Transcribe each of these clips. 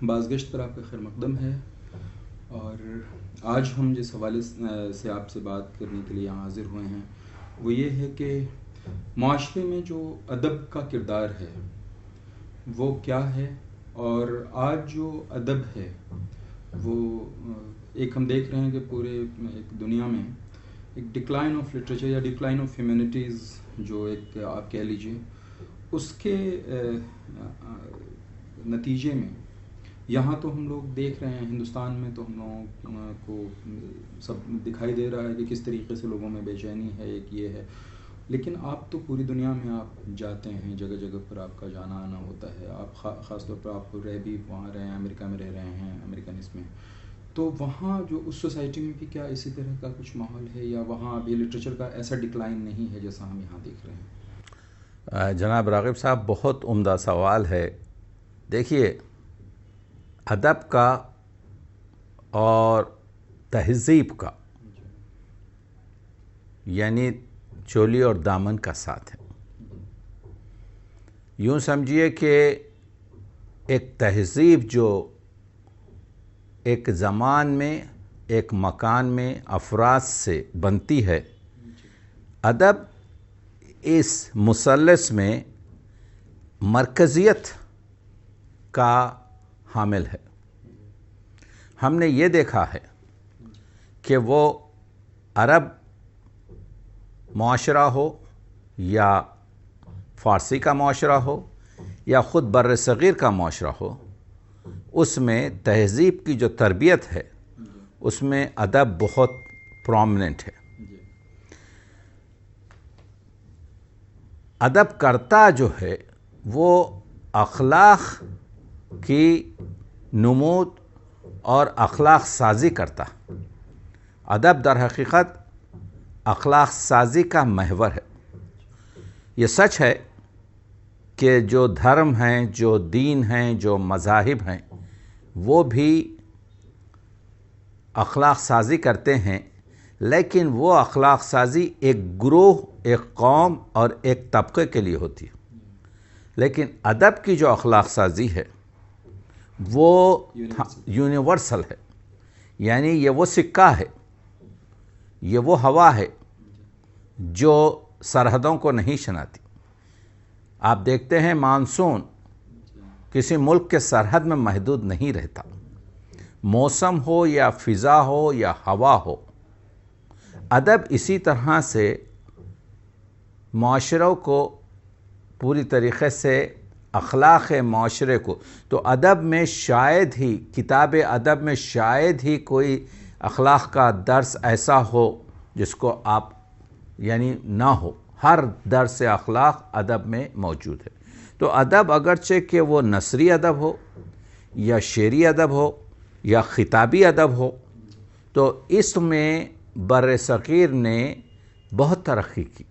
بازگشت پر آپ کا خیر مقدم ہے، اور آج ہم جس حوالے سے آپ سے بات کرنے کے لیے یہاں حاضر ہوئے ہیں وہ یہ ہے کہ معاشرے میں جو ادب کا کردار ہے وہ کیا ہے، اور آج جو ادب ہے وہ ایک ہم دیکھ رہے ہیں کہ پورے ایک دنیا میں ایک ڈکلائن آف لٹریچر یا ڈکلائن آف ہیومینٹیز جو ایک آپ کہہ لیجئے اس کے نتیجے میں یہاں تو ہم لوگ دیکھ رہے ہیں، ہندوستان میں تو ہم لوگوں کو سب دکھائی دے رہا ہے کہ کس طریقے سے لوگوں میں بے چینی ہے، ایک یہ ہے، لیکن آپ تو پوری دنیا میں آپ جاتے ہیں، جگہ جگہ پر آپ کا جانا آنا ہوتا ہے، آپ خاص طور پر آپ رہ بھی وہاں رہے ہیں، امریکہ میں رہ رہے ہیں، امریکن اس میں، تو وہاں جو اس سوسائٹی میں بھی کیا اسی طرح کا کچھ ماحول ہے، یا وہاں ابھی لٹریچر کا ایسا ڈکلائن نہیں ہے جیسا ہم یہاں دیکھ رہے ہیں؟ جناب راغب صاحب، بہت عمدہ سوال ہے۔ دیکھیے، ادب کا اور تہذیب کا یعنی چولی اور دامن کا ساتھ ہے۔ یوں سمجھیے کہ ایک تہذیب جو ایک زمان میں، ایک مکان میں افراد سے بنتی ہے، ادب اس مثلث میں مرکزیت کا حامل ہے۔ ہم نے یہ دیکھا ہے کہ وہ عرب معاشرہ ہو یا فارسی کا معاشرہ ہو یا خود بر صغیر کا معاشرہ ہو، اس میں تہذیب کی جو تربیت ہے اس میں ادب بہت پرومیننٹ ہے۔ ادب کرتا جو ہے وہ اخلاق کی نمود اور اخلاق سازی کرتا۔ ادب در حقیقت اخلاق سازی کا محور ہے۔ یہ سچ ہے کہ جو دھرم ہیں، جو دین ہیں، جو مذاہب ہیں، وہ بھی اخلاق سازی کرتے ہیں، لیکن وہ اخلاق سازی ایک گروہ، ایک قوم اور ایک طبقے کے لیے ہوتی ہے۔ لیکن ادب کی جو اخلاق سازی ہے وہ یونیورسل ہے، یعنی یہ وہ سکہ ہے، یہ وہ ہوا ہے جو سرحدوں کو نہیں شناتی۔ آپ دیکھتے ہیں مانسون کسی ملک کے سرحد میں محدود نہیں رہتا، موسم ہو یا فضا ہو یا ہوا ہو۔ ادب اسی طرح سے معاشروں کو پوری طریقے سے اخلاق معاشرے کو، تو ادب میں شاید ہی، کتاب ادب میں شاید ہی کوئی اخلاق کا درس ایسا ہو جس کو آپ یعنی نہ ہو۔ ہر درس اخلاق ادب میں موجود ہے۔ تو ادب اگرچہ کہ وہ نثری ادب ہو یا شعری ادب ہو یا خطابی ادب ہو، تو اس میں بر صغیر نے بہت ترقی کی۔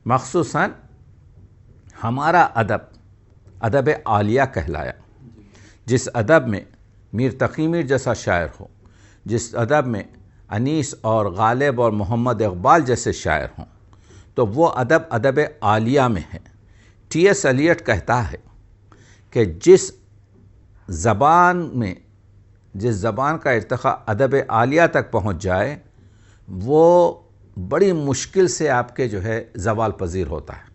مخصوصاً ہمارا ادب عالیہ کہلایا، جس ادب میں میر تقی میر جیسا شاعر ہو، جس ادب میں انیس اور غالب اور محمد اقبال جیسے شاعر ہوں، تو وہ ادب عالیہ میں ہے۔ ٹی ایس ایلیٹ کہتا ہے کہ جس زبان کا ارتقاء ادب عالیہ تک پہنچ جائے وہ بڑی مشکل سے آپ کے جو ہے زوال پذیر ہوتا ہے۔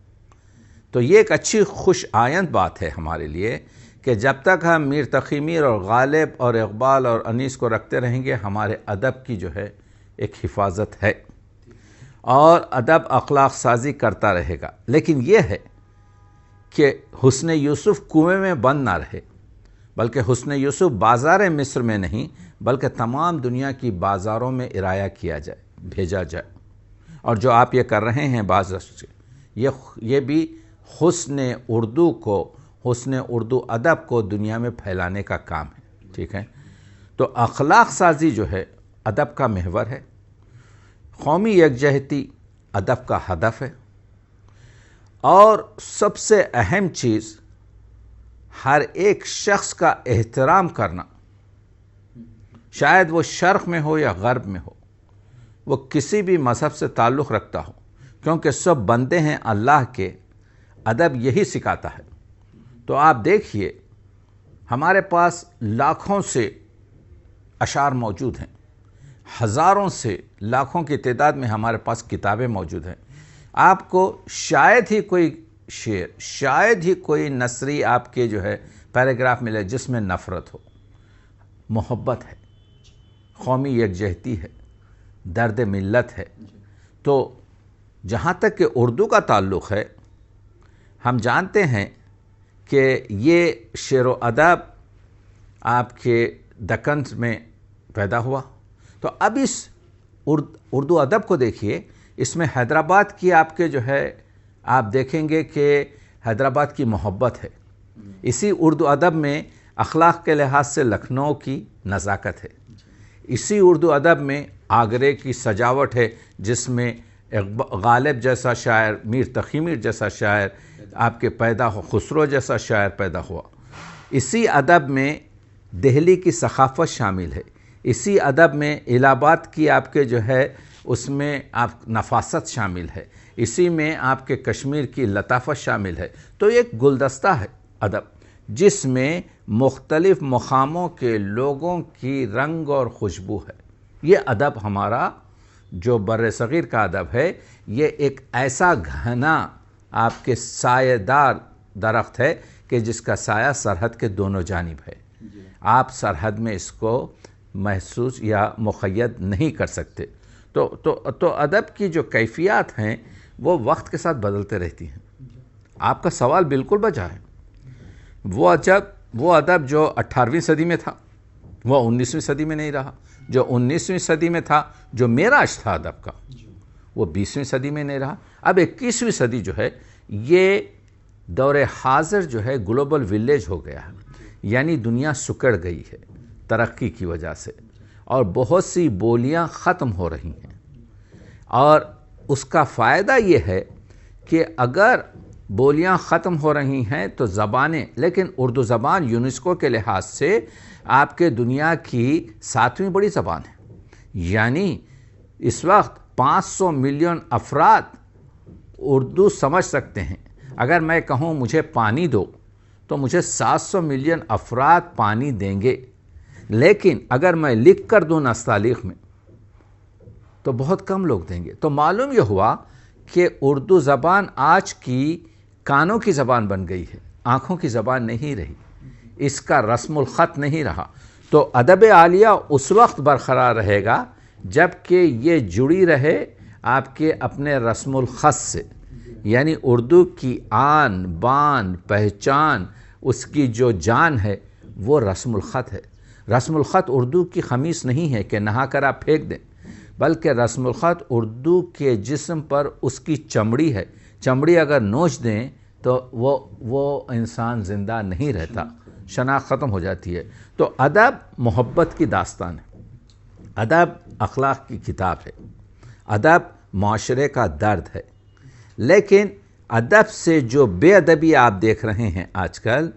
تو یہ ایک اچھی خوش آئند بات ہے ہمارے لیے کہ جب تک ہم میر تقی میر اور غالب اور اقبال اور انیس کو رکھتے رہیں گے، ہمارے ادب کی جو ہے ایک حفاظت ہے، اور ادب اخلاق سازی کرتا رہے گا۔ لیکن یہ ہے کہ حسن یوسف کنویں میں بند نہ رہے، بلکہ حسن یوسف بازار مصر میں نہیں بلکہ تمام دنیا کی بازاروں میں ارایہ کیا جائے، بھیجا جائے۔ اور جو آپ یہ کر رہے ہیں یہ بھی حسن اردو کو، حسن اردو ادب کو دنیا میں پھیلانے کا کام ہے، ٹھیک ہے؟ تو اخلاق سازی جو ہے ادب کا محور ہے۔ قومی یکجہتی ادب کا ہدف ہے، اور سب سے اہم چیز ہر ایک شخص کا احترام کرنا، شاید وہ شرق میں ہو یا غرب میں ہو، وہ کسی بھی مذہب سے تعلق رکھتا ہو، کیونکہ سب بندے ہیں اللہ کے۔ ادب یہی سکھاتا ہے۔ تو آپ دیکھیے ہمارے پاس لاکھوں سے اشعار موجود ہیں، ہزاروں سے لاکھوں کی تعداد میں ہمارے پاس کتابیں موجود ہیں. آپ کو شاید ہی کوئی شعر، شاید ہی کوئی نثری آپ کے جو ہے پیراگراف ملے جس میں نفرت ہو. محبت ہے، قومی یکجہتی ہے، درد ملت ہے. تو جہاں تک کہ اردو کا تعلق ہے، ہم جانتے ہیں کہ یہ شعر و ادب آپ کے دکن میں پیدا ہوا. تو اب اس اردو ادب کو دیکھیے، اس میں حیدرآباد کی آپ کے جو ہے آپ دیکھیں گے کہ حیدرآباد کی محبت ہے. اسی اردو ادب میں اخلاق کے لحاظ سے لکھنؤ کی نزاکت ہے. اسی اردو ادب میں آگرے کی سجاوٹ ہے، جس میں غالب جیسا شاعر، میر تقی میر جیسا شاعر آپ کے پیدا ہو، خسرو جیسا شاعر پیدا ہوا. اسی ادب میں دہلی کی ثقافت شامل ہے. اسی ادب میں الہ آباد کی آپ کے جو ہے اس میں آپ نفاست شامل ہے. اسی میں آپ کے کشمیر کی لطافت شامل ہے. تو ایک گلدستہ ہے ادب، جس میں مختلف مقاموں کے لوگوں کی رنگ اور خوشبو ہے. یہ ادب ہمارا جو بر صغیر کا ادب ہے، یہ ایک ایسا گھنا آپ کے سایہ دار درخت ہے کہ جس کا سایہ سرحد کے دونوں جانب ہے. آپ سرحد میں اس کو محسوس یا مقید نہیں کر سکتے. تو ادب کی جو کیفیات ہیں وہ وقت کے ساتھ بدلتے رہتی ہیں. آپ کا سوال بالکل بجا ہے. وہ ادب جو 18ویں صدی میں تھا وہ 19ویں صدی میں نہیں رہا. جو 19ویں صدی میں تھا، جو معراج تھا ادب کا، وہ 20ویں صدی میں نہیں رہا. اب 21ویں صدی جو ہے یہ دور حاضر جو ہے گلوبل ویلیج ہو گیا ہے. یعنی دنیا سکڑ گئی ہے ترقی کی وجہ سے، اور بہت سی بولیاں ختم ہو رہی ہیں. اور اس کا فائدہ یہ ہے کہ اگر بولیاں ختم ہو رہی ہیں تو زبانیں، لیکن اردو زبان یونیسکو کے لحاظ سے آپ کے دنیا کی 7ویں بڑی زبان ہے. یعنی اس وقت 500 ملین افراد اردو سمجھ سکتے ہیں. اگر میں کہوں مجھے پانی دو تو مجھے 700 ملین افراد پانی دیں گے. لیکن اگر میں لکھ کر دوں نستعلیق میں تو بہت کم لوگ دیں گے. تو معلوم یہ ہوا کہ اردو زبان آج کی کانوں کی زبان بن گئی ہے، آنکھوں کی زبان نہیں رہی. اس کا رسم الخط نہیں رہا. تو ادب عالیہ اس وقت برقرار رہے گا جب کہ یہ جڑی رہے آپ کے اپنے رسم الخط سے. یعنی اردو کی آن بان پہچان، اس کی جو جان ہے وہ رسم الخط ہے. رسم الخط اردو کی خمیس نہیں ہے کہ نہا کر آپ پھینک دیں، بلکہ رسم الخط اردو کے جسم پر اس کی چمڑی ہے. چمڑی اگر نوچ دیں تو وہ انسان زندہ نہیں رہتا، شناخت ختم ہو جاتی ہے. تو ادب محبت کی داستان ہے، ادب اخلاق کی کتاب ہے، ادب معاشرے کا درد ہے. لیکن ادب سے جو بے ادبی آپ دیکھ رہے ہیں آج کل،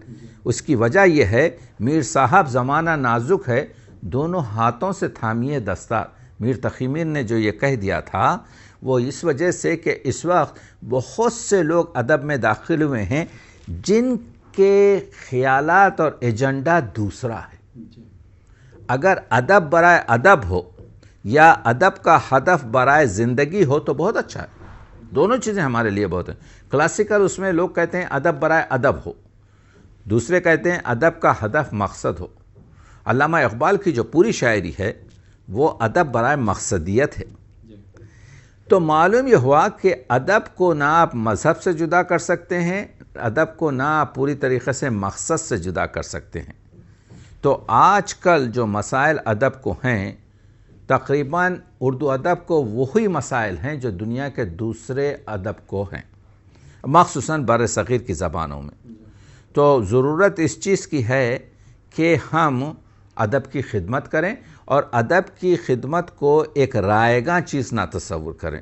اس کی وجہ یہ ہے میر صاحب زمانہ نازک ہے، دونوں ہاتھوں سے تھامیے دستار. میر تقی میر نے جو یہ کہہ دیا تھا وہ اس وجہ سے کہ اس وقت بہت سے لوگ ادب میں داخل ہوئے ہیں جن کے خیالات اور ایجنڈا دوسرا ہے. اگر ادب برائے ادب ہو یا ادب کا ہدف برائے زندگی ہو تو بہت اچھا ہے. دونوں چیزیں ہمارے لیے بہت ہیں. کلاسیکل اس میں لوگ کہتے ہیں ادب برائے ادب ہو، دوسرے کہتے ہیں ادب کا ہدف مقصد ہو. علامہ اقبال کی جو پوری شاعری ہے وہ ادب برائے مقصدیت ہے. تو معلوم یہ ہوا کہ ادب کو نہ آپ مذہب سے جدا کر سکتے ہیں، ادب کو نہ آپ پوری طریقے سے مقصد سے جدا کر سکتے ہیں. تو آج کل جو مسائل ادب کو ہیں، تقریباً اردو ادب کو وہی مسائل ہیں جو دنیا کے دوسرے ادب کو ہیں، مخصوصاً بر صغیر کی زبانوں میں. تو ضرورت اس چیز کی ہے کہ ہم ادب کی خدمت کریں، اور ادب کی خدمت کو ایک رائیگاں چیز نہ تصور کریں.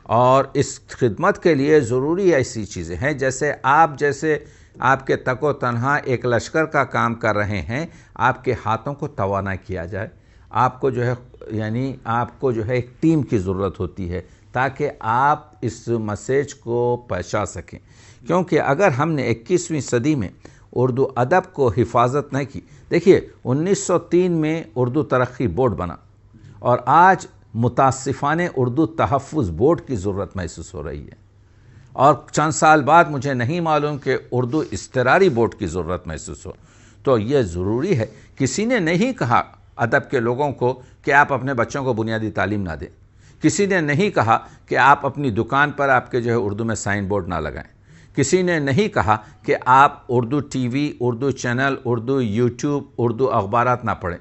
اور اس خدمت کے لیے ضروری ایسی چیزیں ہیں جیسے آپ کے تک و تنہا ایک لشکر کا کام کر رہے ہیں، آپ کے ہاتھوں کو توانا کیا جائے. آپ کو جو ہے یعنی آپ کو جو ہے ایک ٹیم کی ضرورت ہوتی ہے تاکہ آپ اس میسیج کو پہنچا سکیں. کیونکہ اگر ہم نے 21ویں صدی میں اردو ادب کو حفاظت نہیں کی. دیکھیے 1903 میں اردو ترقی بورڈ بنا اور آج متاسفانہ اردو تحفظ بورڈ کی ضرورت محسوس ہو رہی ہے، اور چند سال بعد مجھے نہیں معلوم کہ اردو اضطراری بورڈ کی ضرورت محسوس ہو. تو یہ ضروری ہے. کسی نے نہیں کہا ادب کے لوگوں کو کہ آپ اپنے بچوں کو بنیادی تعلیم نہ دیں. کسی نے نہیں کہا کہ آپ اپنی دکان پر آپ کے جو ہے اردو میں سائن بورڈ نہ لگائیں. کسی نے نہیں کہا کہ آپ Urdu T V, Urdu channel, Urdu YouTube, Urdu اخبارات نہ پڑھیں.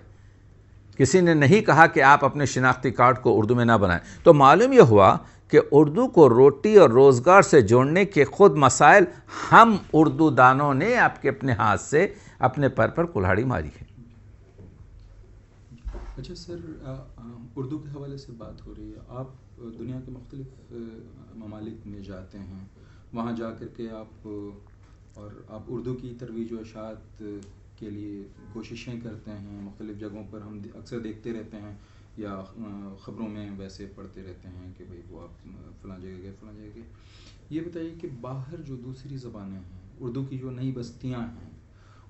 کسی نے نہیں کہا کہ آپ اپنے شناختی کارڈ کو اردو میں نہ بنائیں. تو معلوم یہ ہوا کہ اردو کو روٹی اور روزگار سے جوڑنے کے خود مسائل ہم اردو دانوں نے آپ کے اپنے ہاتھ سے اپنے پر کلہاڑی ماری ہے. اچھا سر، اردو کے حوالے سے بات ہو رہی ہے. آپ دنیا کے مختلف ممالک میں جاتے ہیں، وہاں جا کر کے آپ اردو کی ترویج و اشاعت کے لیے کوششیں کرتے ہیں. مختلف جگہوں پر ہم اکثر دیکھتے رہتے ہیں یا خبروں میں ویسے پڑھتے رہتے ہیں کہ بھئی وہ آپ فلاں جگہ گئے فلاں جگہ گئے. یہ بتائیے کہ باہر جو دوسری زبانیں ہیں، اردو کی جو نئی بستیاں ہیں،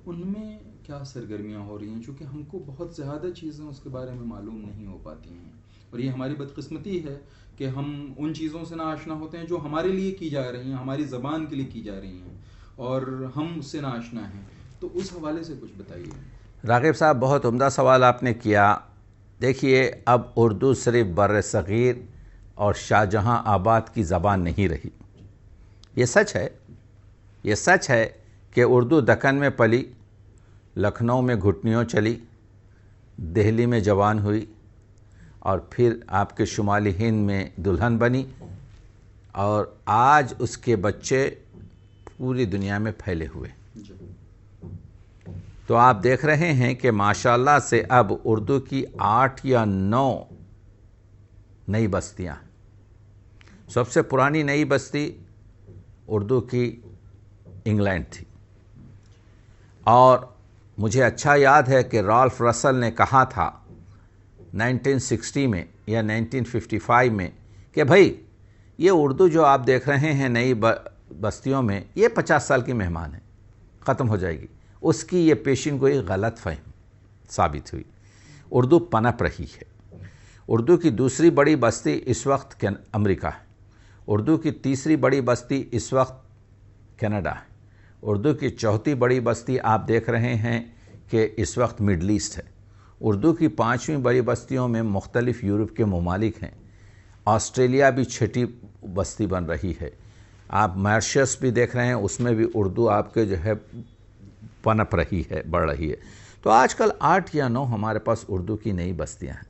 ان میں کیا سرگرمیاں ہو رہی ہیں؟ چونکہ ہم کو بہت زیادہ چیزیں اس کے بارے میں معلوم نہیں ہو پاتی ہیں، اور یہ ہماری بدقسمتی ہے کہ ہم ان چیزوں سے ناآشنا ہوتے ہیں جو ہمارے لیے کی جا رہی ہیں، ہماری زبان کے لیے کی جا رہی ہیں، اور ہم اس سے ناآشنا ہیں. تو اس حوالے سے کچھ بتائیے. راغب صاحب، بہت عمدہ سوال آپ نے کیا. دیکھیے، اب اردو صرف بر صغیر اور شاہ جہاں آباد کی زبان نہیں رہی. یہ سچ ہے، یہ سچ ہے کہ اردو دکن میں پلی، لکھنؤ میں گھٹنیوں چلی، دہلی میں جوان ہوئی، اور پھر آپ کے شمالی ہند میں دلہن بنی، اور آج اس کے بچے پوری دنیا میں پھیلے ہوئے. تو آپ دیکھ رہے ہیں کہ ماشاءاللہ سے اب اردو کی 8 یا 9 نئی بستیاں. سب سے پرانی نئی بستی اردو کی انگلینڈ تھی، اور مجھے اچھا یاد ہے کہ رالف رسل نے کہا تھا 1960 میں یا 1955 میں کہ بھائی یہ اردو جو آپ دیکھ رہے ہیں نئی بستیوں میں، یہ 50 سال کی مہمان ہے، ختم ہو جائے گی. اس کی یہ پیشین گوئی غلط فہم ثابت ہوئی. اردو پنپ رہی ہے. اردو کی دوسری بڑی بستی اس وقت امریکہ ہے. اردو کی تیسری بڑی بستی اس وقت کینیڈا ہے. اردو کی چوتھی بڑی بستی آپ دیکھ رہے ہیں کہ اس وقت مڈل ایسٹ ہے. اردو کی 5ویں بڑی بستیوں میں مختلف یورپ کے ممالک ہیں. آسٹریلیا بھی 6ٹھی بستی بن رہی ہے. آپ ماریشس بھی دیکھ رہے ہیں، اس میں بھی اردو آپ کے جو ہے پنپ رہی ہے، بڑھ رہی ہے. تو آج کل 8 یا 9 ہمارے پاس اردو کی نئی بستیاں ہیں.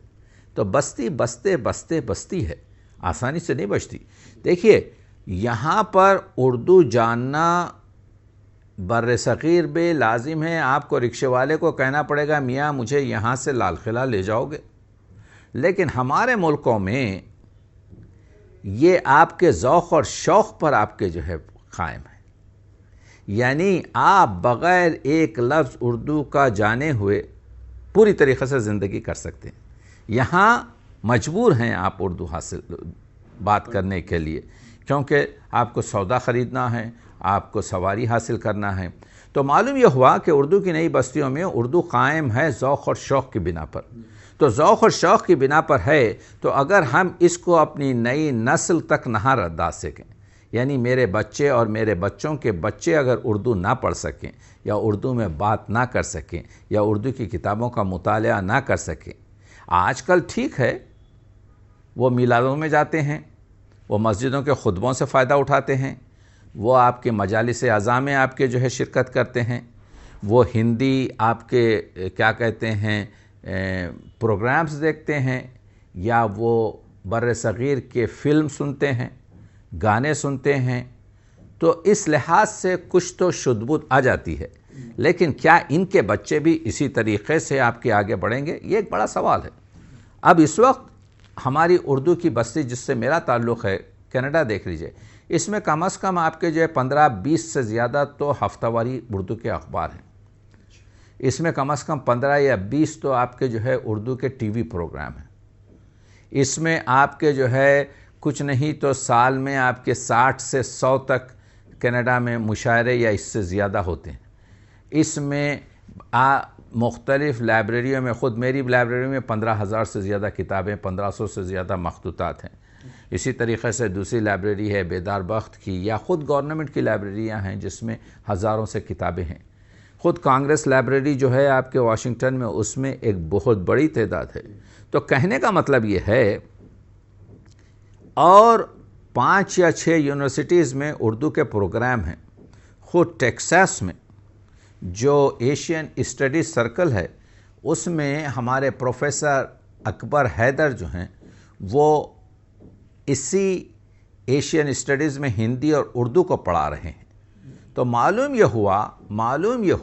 تو بستی بستی ہے، آسانی سے نہیں بچتی. دیکھیے، یہاں پر اردو جاننا بر صغیر بھی لازم ہے. آپ کو رکشے والے کو کہنا پڑے گا میاں مجھے یہاں سے لال قلعہ لے جاؤ گے. لیکن ہمارے ملکوں میں یہ آپ کے ذوق اور شوق پر آپ کے جو ہے قائم ہے. یعنی آپ بغیر ایک لفظ اردو کا جانے ہوئے پوری طریقے سے زندگی کر سکتے ہیں. یہاں مجبور ہیں آپ اردو بات کرنے کے لیے، کیونکہ آپ کو سودا خریدنا ہے، آپ کو سواری حاصل کرنا ہے. تو معلوم یہ ہوا کہ اردو کی نئی بستیوں میں اردو قائم ہے ذوق اور شوق کی بنا پر. تو ذوق اور شوق کی بنا پر ہے، تو اگر ہم اس کو اپنی نئی نسل تک نہ ردا سکیں، یعنی میرے بچے اور میرے بچوں کے بچے اگر اردو نہ پڑھ سکیں، یا اردو میں بات نہ کر سکیں، یا اردو کی کتابوں کا مطالعہ نہ کر سکیں. آج کل ٹھیک ہے، وہ میلادوں میں جاتے ہیں، وہ مسجدوں کے خطبوں سے فائدہ اٹھاتے ہیں، وہ آپ کے مجالس اعزاء میں آپ کے جو ہے شرکت کرتے ہیں، وہ ہندی آپ کے کیا کہتے ہیں پروگرامز دیکھتے ہیں، یا وہ بر صغیر کے فلم سنتے ہیں، گانے سنتے ہیں. تو اس لحاظ سے کچھ تو شد بد آ جاتی ہے. لیکن کیا ان کے بچے بھی اسی طریقے سے آپ کے آگے بڑھیں گے؟ یہ ایک بڑا سوال ہے. اب اس وقت ہماری اردو کی بستی جس سے میرا تعلق ہے، کینیڈا دیکھ لیجئے، اس میں کم از کم آپ کے جو ہے 15-20 سے زیادہ تو ہفتہ واری اردو کے اخبار ہیں. اس میں کم از کم 15 یا 20 تو آپ کے جو ہے اردو کے ٹی وی پروگرام ہیں. اس میں آپ کے جو ہے کچھ نہیں تو سال میں آپ کے 60 سے 100 تک کینیڈا میں مشاعرے یا اس سے زیادہ ہوتے ہیں. اس میں مختلف لائبریریوں میں، خود میری لائبریری میں 15,000 سے زیادہ کتابیں، 1500 سے زیادہ مخطوطات ہیں. اسی طریقے سے دوسری لائبریری ہے بیدار بخت کی، یا خود گورنمنٹ کی لائبریریاں ہیں جس میں ہزاروں سے کتابیں ہیں. خود کانگریس لائبریری جو ہے آپ کے واشنگٹن میں، اس میں ایک بہت بڑی تعداد ہے. تو کہنے کا مطلب یہ ہے، اور 5 یا 6 یونیورسٹیز میں اردو کے پروگرام ہیں. خود ٹیکساس میں جو ایشین اسٹڈیز سرکل ہے، اس میں ہمارے پروفیسر اکبر حیدر جو ہیں، وہ اسی ایشین اسٹڈیز میں ہندی اور اردو کو پڑھا رہے ہیں. تو معلوم یہ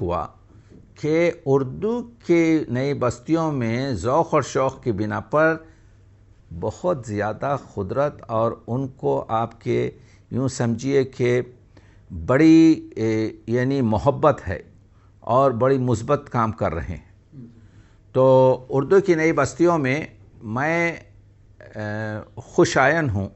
ہوا کہ اردو کی نئی بستیوں میں ذوق اور شوق کی بنا پر بہت زیادہ قدرت، اور ان کو آپ کے یوں سمجھیے کہ بڑی یعنی محبت ہے اور بڑی مثبت کام کر رہے ہیں. تو اردو کی نئی بستیوں میں میں خوش آئن ہوں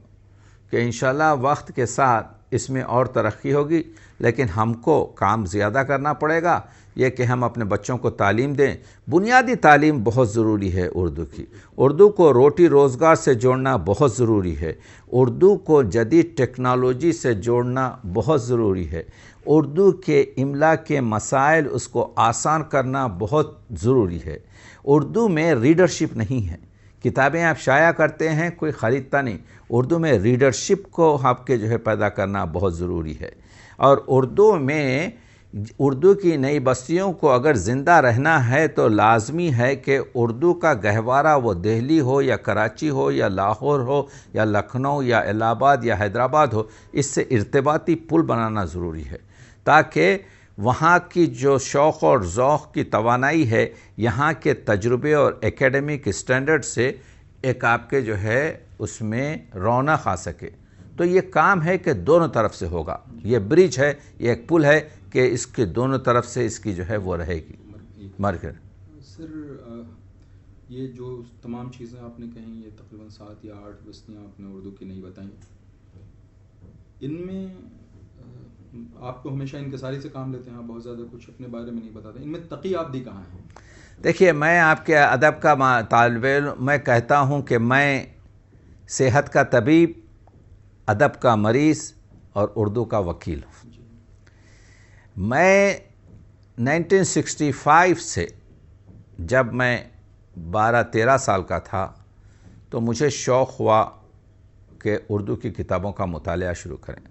کہ انشاءاللہ وقت کے ساتھ اس میں اور ترقی ہوگی، لیکن ہم کو کام زیادہ کرنا پڑے گا. یہ کہ ہم اپنے بچوں کو تعلیم دیں. بنیادی تعلیم بہت ضروری ہے اردو کی. اردو کو روٹی روزگار سے جوڑنا بہت ضروری ہے. اردو کو جدید ٹیکنالوجی سے جوڑنا بہت ضروری ہے. اردو کے املا کے مسائل اس کو آسان کرنا بہت ضروری ہے. اردو میں ریڈرشپ نہیں ہے. کتابیں آپ شائع کرتے ہیں، کوئی خریدتا نہیں. اردو میں ریڈرشپ کو آپ کے جو ہے پیدا کرنا بہت ضروری ہے. اور اردو کی نئی بستیوں کو اگر زندہ رہنا ہے تو لازمی ہے کہ اردو کا گہوارہ، وہ دہلی ہو یا کراچی ہو یا لاہور ہو یا لکھنؤ یا الہ آباد یا حیدرآباد ہو، اس سے ارتباطی پل بنانا ضروری ہے، تاکہ وہاں کی جو شوق اور ذوق کی توانائی ہے، یہاں کے تجربے اور ایکیڈمک اسٹینڈرڈ سے ایک آپ کے جو ہے اس میں رونق آ سکے. تو یہ کام ہے کہ دونوں طرف سے ہوگا. یہ برج ہے، یہ ایک پل ہے کہ اس کے دونوں طرف سے اس کی جو ہے وہ رہے گی مرکز. سر، یہ جو تمام چیزیں آپ نے کہیں، یہ تقریباً 7 یا 8 بستیاں آپ نے اردو کی نہیں بتائیں، ان میں آپ تو ہمیشہ انکساری سے کام لیتے ہیں، آپ بہت زیادہ کچھ اپنے بارے میں نہیں بتاتے. ان میں تقی آبدی کہاں ہے؟ دیکھیے، میں آپ کے ادب کا طالب علم، میں کہتا ہوں کہ میں صحت کا طبیب، ادب کا مریض اور اردو کا وکیل ہوں. میں 1965 سے، جب میں 12-13 سال کا تھا، تو مجھے شوق ہوا کہ اردو کی کتابوں کا مطالعہ شروع کریں.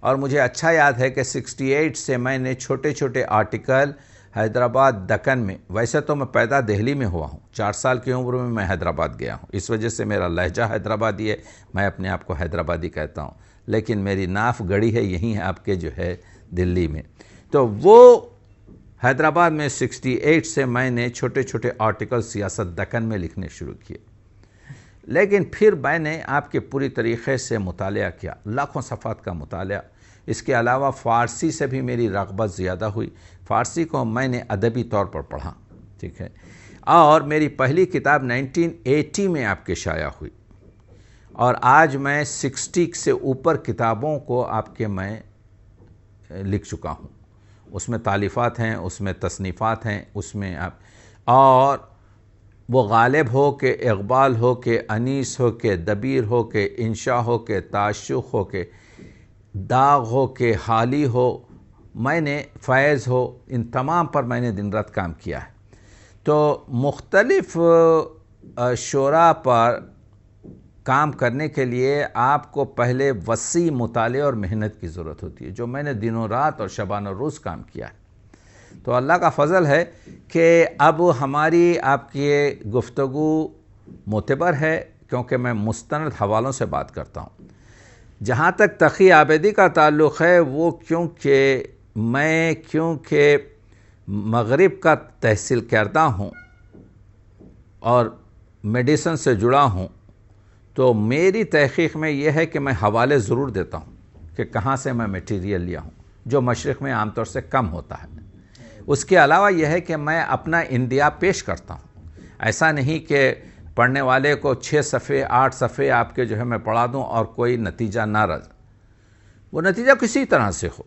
اور مجھے اچھا یاد ہے کہ 68 سے میں نے چھوٹے چھوٹے آرٹیکل حیدرآباد دکن میں، ویسے تو میں پیدا دہلی میں ہوا ہوں، 4 سال کی عمر میں حیدرآباد گیا ہوں، اس وجہ سے میرا لہجہ حیدرآبادی ہے، میں اپنے آپ کو حیدرآبادی کہتا ہوں، لیکن میری ناف گڑی ہے یہیں آپ کے جو ہے دلی میں. تو وہ حیدرآباد میں 68 سے میں نے چھوٹے چھوٹے آرٹیکل سیاست دکن میں لکھنے شروع کیے. لیکن پھر میں نے آپ کے پوری طریقے سے مطالعہ کیا، لاکھوں صفحات کا مطالعہ. اس کے علاوہ فارسی سے بھی میری رغبت زیادہ ہوئی. فارسی کو میں نے ادبی طور پر پڑھا، ٹھیک ہے. اور میری پہلی کتاب 1980 میں آپ کے شائع ہوئی. اور آج میں 60 سے اوپر کتابوں کو آپ کے میں لکھ چکا ہوں. اس میں تالیفات ہیں، اس میں تصنیفات ہیں، اس میں اور وہ غالب ہو کہ اقبال ہو کہ انیس ہو کہ دبیر ہو کہ انشا ہو کہ تعشق ہو کہ داغ ہو کہ حالی ہو، میں نے فیض ہو، ان تمام پر میں نے دن رات کام کیا ہے. تو مختلف شعراء پر کام کرنے کے لیے آپ کو پہلے وسیع مطالعے اور محنت کی ضرورت ہوتی ہے، جو میں نے دنوں رات اور شبانہ روز کام کیا ہے. تو اللہ کا فضل ہے کہ اب ہماری آپ کی گفتگو معتبر ہے، کیونکہ میں مستند حوالوں سے بات کرتا ہوں. جہاں تک تقی آبدی کا تعلق ہے، وہ کیونکہ مغرب کا تحصیل کردہ ہوں اور میڈیسن سے جڑا ہوں، تو میری تحقیق میں یہ ہے کہ میں حوالے ضرور دیتا ہوں کہ کہاں سے میں میٹیریل لیا ہوں، جو مشرق میں عام طور سے کم ہوتا ہے. اس کے علاوہ یہ ہے کہ میں اپنا اندیا پیش کرتا ہوں. ایسا نہیں کہ پڑھنے والے کو 6 صفحے 8 صفحے آپ کے جو ہے میں پڑھا دوں اور کوئی نتیجہ نہ رہے. وہ نتیجہ کسی طرح سے ہو،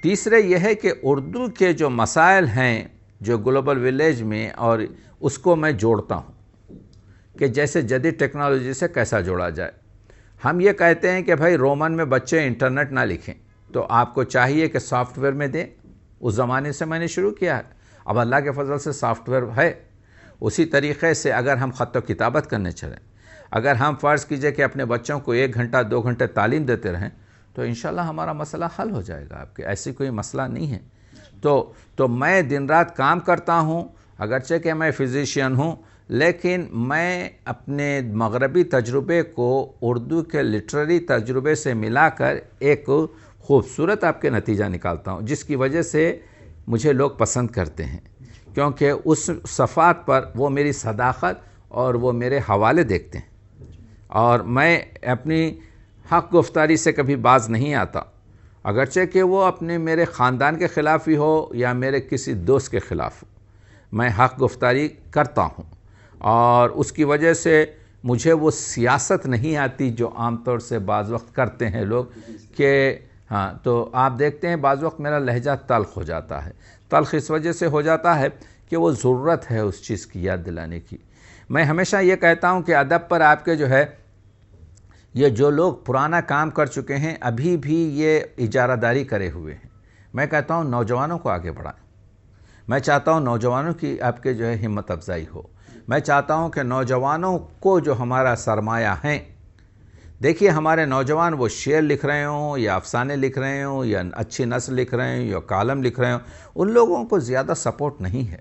تیسرے یہ ہے کہ اردو کے جو مسائل ہیں جو گلوبل ولیج میں، اور اس کو میں جوڑتا ہوں کہ جیسے جدید ٹیکنالوجی سے کیسا جوڑا جائے. ہم یہ کہتے ہیں کہ بھائی رومن میں بچے انٹرنیٹ نہ لکھیں، تو آپ کو چاہیے کہ سافٹ ویئر میں دیں. اس زمانے سے میں نے شروع کیا ہے، اب اللہ کے فضل سے سافٹ ویئر ہے. اسی طریقے سے اگر ہم خط و کتابت کرنے چلیں، اگر ہم فرض کیجئے کہ اپنے بچوں کو 1 گھنٹہ 2 گھنٹے تعلیم دیتے رہیں، تو انشاءاللہ ہمارا مسئلہ حل ہو جائے گا. آپ کے ایسی کوئی مسئلہ نہیں ہے. تو میں دن رات کام کرتا ہوں، اگرچہ کہ میں فزیشین ہوں، لیکن میں اپنے مغربی تجربے کو اردو کے لٹریری تجربے سے ملا کر ایک خوبصورت آپ کے نتیجہ نکالتا ہوں، جس کی وجہ سے مجھے لوگ پسند کرتے ہیں، کیونکہ اس صفحات پر وہ میری صداقت اور وہ میرے حوالے دیکھتے ہیں. اور میں اپنی حق گفتاری سے کبھی باز نہیں آتا، اگرچہ کہ وہ اپنے میرے خاندان کے خلاف ہی ہو یا میرے کسی دوست کے خلاف ہو، میں حق گفتاری کرتا ہوں. اور اس کی وجہ سے مجھے وہ سیاست نہیں آتی جو عام طور سے بعض وقت کرتے ہیں لوگ، کہ ہاں تو آپ دیکھتے ہیں بعض وقت میرا لہجہ تلخ ہو جاتا ہے. تلخ اس وجہ سے ہو جاتا ہے کہ وہ ضرورت ہے اس چیز کی یاد دلانے کی. میں ہمیشہ یہ کہتا ہوں کہ ادب پر آپ کے جو ہے یہ جو لوگ پرانا کام کر چکے ہیں ابھی بھی یہ اجارہ داری کرے ہوئے ہیں، میں کہتا ہوں نوجوانوں کو آگے بڑھائیں. میں چاہتا ہوں نوجوانوں کی آپ کے جو ہے ہمت افزائی ہو. میں چاہتا ہوں کہ نوجوانوں کو جو ہمارا سرمایہ ہیں، دیکھیے ہمارے نوجوان وہ شعر لکھ رہے ہوں یا افسانے لکھ رہے ہوں یا اچھی نثر لکھ رہے ہوں یا کالم لکھ رہے ہوں، ان لوگوں کو زیادہ سپورٹ نہیں ہے.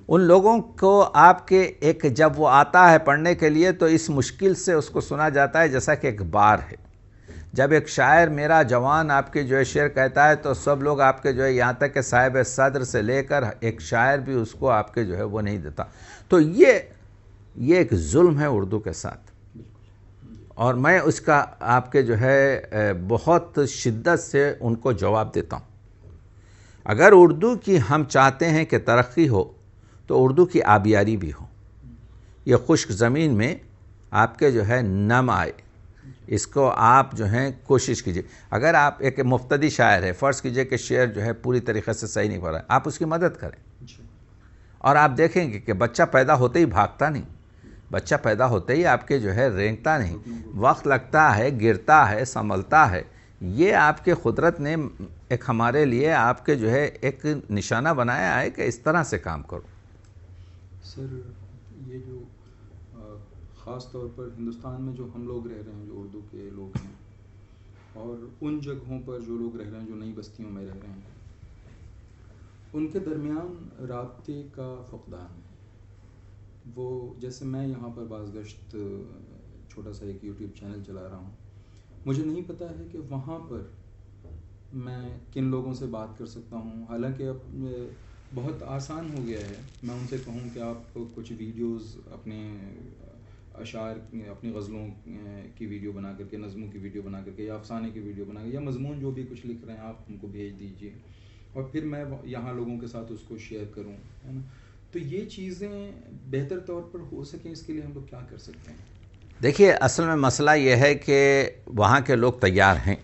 ان لوگوں کو آپ کے ایک جب وہ آتا ہے پڑھنے کے لیے تو اس مشکل سے اس کو سنا جاتا ہے جیسا کہ ایک بار ہے. جب ایک شاعر میرا جوان آپ کے جو ہے شعر کہتا ہے تو سب لوگ آپ کے جو ہے یہاں تک کہ صاحب صدر سے لے کر ایک شاعر بھی اس کو آپ کے جو ہے وہ نہیں دیتا. تو یہ ایک ظلم ہے اردو کے ساتھ، اور میں اس کا آپ کے جو ہے بہت شدت سے ان کو جواب دیتا ہوں. اگر اردو کی ہم چاہتے ہیں کہ ترقی ہو تو اردو کی آبیاری بھی ہو. یہ خشک زمین میں آپ کے جو ہے نم آئے، اس کو آپ جو ہیں کوشش کیجئے. اگر آپ ایک مبتدی شاعر ہے، فرض کیجئے کہ شعر جو ہے پوری طریقے سے صحیح نہیں پڑھ رہا ہے، آپ اس کی مدد کریں. اور آپ دیکھیں گے کہ بچہ پیدا ہوتے ہی بھاگتا نہیں، بچہ پیدا ہوتے ہی آپ کے جو ہے رینگتا نہیں، وقت لگتا ہے، گرتا ہے، سنبھلتا ہے. یہ آپ کے قدرت نے ایک ہمارے لیے آپ کے جو ہے ایک نشانہ بنایا ہے کہ اس طرح سے کام کرو. سر یہ جو خاص طور پر ہندوستان میں جو ہم لوگ رہ رہے ہیں، جو اردو کے لوگ ہیں، اور ان جگہوں پر جو لوگ رہ رہے ہیں جو نئی بستیوں میں رہ رہے ہیں، ان کے درمیان رابطے کا فقدان ہے. وہ جیسے میں یہاں پر بعض گشت چھوٹا سا ایک یوٹیوب چینل چلا رہا ہوں، مجھے نہیں پتہ ہے کہ وہاں پر میں کن لوگوں سے بات کر سکتا ہوں. حالانکہ اب بہت آسان ہو گیا ہے، میں ان سے کہوں کہ آپ کچھ ویڈیوز اپنے اشعار، اپنی غزلوں کی ویڈیو بنا کر کے، نظموں کی ویڈیو بنا کر کے، یا افسانے کی ویڈیو بنا کر کے، یا مضمون جو بھی کچھ لکھ رہے ہیں آپ ان کو بھیج دیجئے، اور پھر میں یہاں لوگوں کے ساتھ اس کو شیئر کروں، ہے نا. تو یہ چیزیں بہتر طور پر ہو سکیں، اس کے لیے ہم لوگ کیا کر سکتے ہیں؟ دیکھیے اصل میں مسئلہ یہ ہے کہ وہاں کے لوگ تیار ہیں.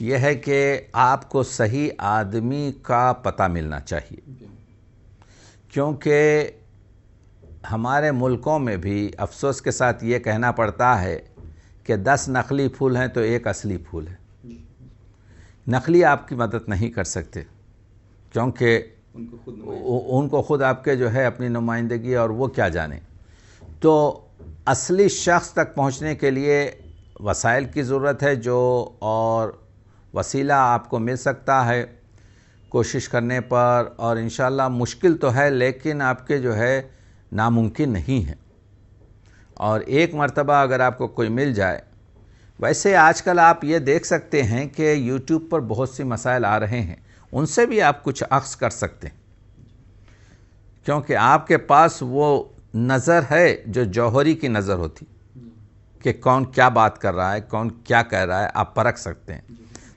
یہ ہے کہ آپ کو صحیح آدمی کا پتہ ملنا چاہیے، کیونکہ ہمارے ملکوں میں بھی افسوس کے ساتھ یہ کہنا پڑتا ہے کہ 10 نقلی پھول ہیں تو ایک اصلی پھول ہے. نقلی آپ کی مدد نہیں کر سکتے، کیونکہ ان کو خود آپ کے جو ہے اپنی نمائندگی اور وہ کیا جانے. تو اصلی شخص تک پہنچنے کے لیے وسائل کی ضرورت ہے، جو اور وسیلہ آپ کو مل سکتا ہے کوشش کرنے پر، اور انشاءاللہ مشکل تو ہے لیکن آپ کے جو ہے ناممکن نہیں ہے. اور ایک مرتبہ اگر آپ کو کوئی مل جائے، ویسے آج کل آپ یہ دیکھ سکتے ہیں کہ یوٹیوب پر بہت سی مسائل آ رہے ہیں، ان سے بھی آپ کچھ اخذ کر سکتے ہیں، کیونکہ آپ کے پاس وہ نظر ہے جو جوہری کی نظر ہوتی کہ کون کیا بات کر رہا ہے، کون کیا کہہ رہا ہے، آپ پرکھ سکتے ہیں.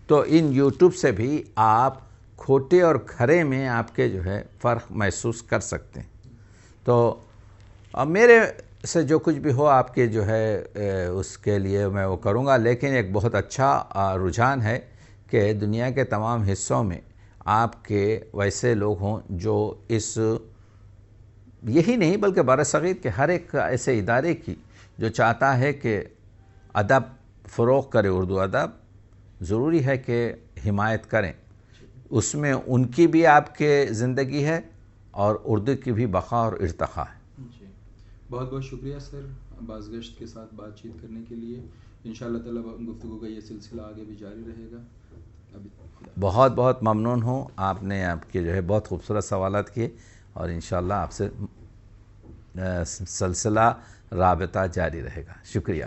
تو ان یوٹیوب سے بھی آپ کھوٹے اور کھرے میں آپ کے جو ہے فرق محسوس کر سکتے ہیں. تو میرے سے جو کچھ بھی ہو آپ کے جو ہے اس کے لیے میں وہ کروں گا. لیکن ایک بہت اچھا رجحان ہے کہ دنیا کے تمام حصوں میں آپ کے ویسے لوگ ہوں جو اس یہی نہیں بلکہ برصغیر کے ہر ایک ایسے ادارے کی جو چاہتا ہے کہ ادب فروغ کرے، اردو ادب ضروری ہے کہ حمایت کریں. اس میں ان کی بھی آپ کے زندگی ہے اور اردو کی بھی بقا اور ارتقاء ہے. جی بہت بہت شکریہ سر بازگشت کے ساتھ بات چیت کرنے کے لیے. انشاءاللہ تعالیٰ گفتگو کا یہ سلسلہ آگے بھی جاری رہے گا. بہت بہت ممنون ہوں. آپ نے آپ کے جو ہے بہت خوبصورت سوالات کیے اور انشاءاللہ آپ سے سلسلہ رابطہ جاری رہے گا. شکریہ.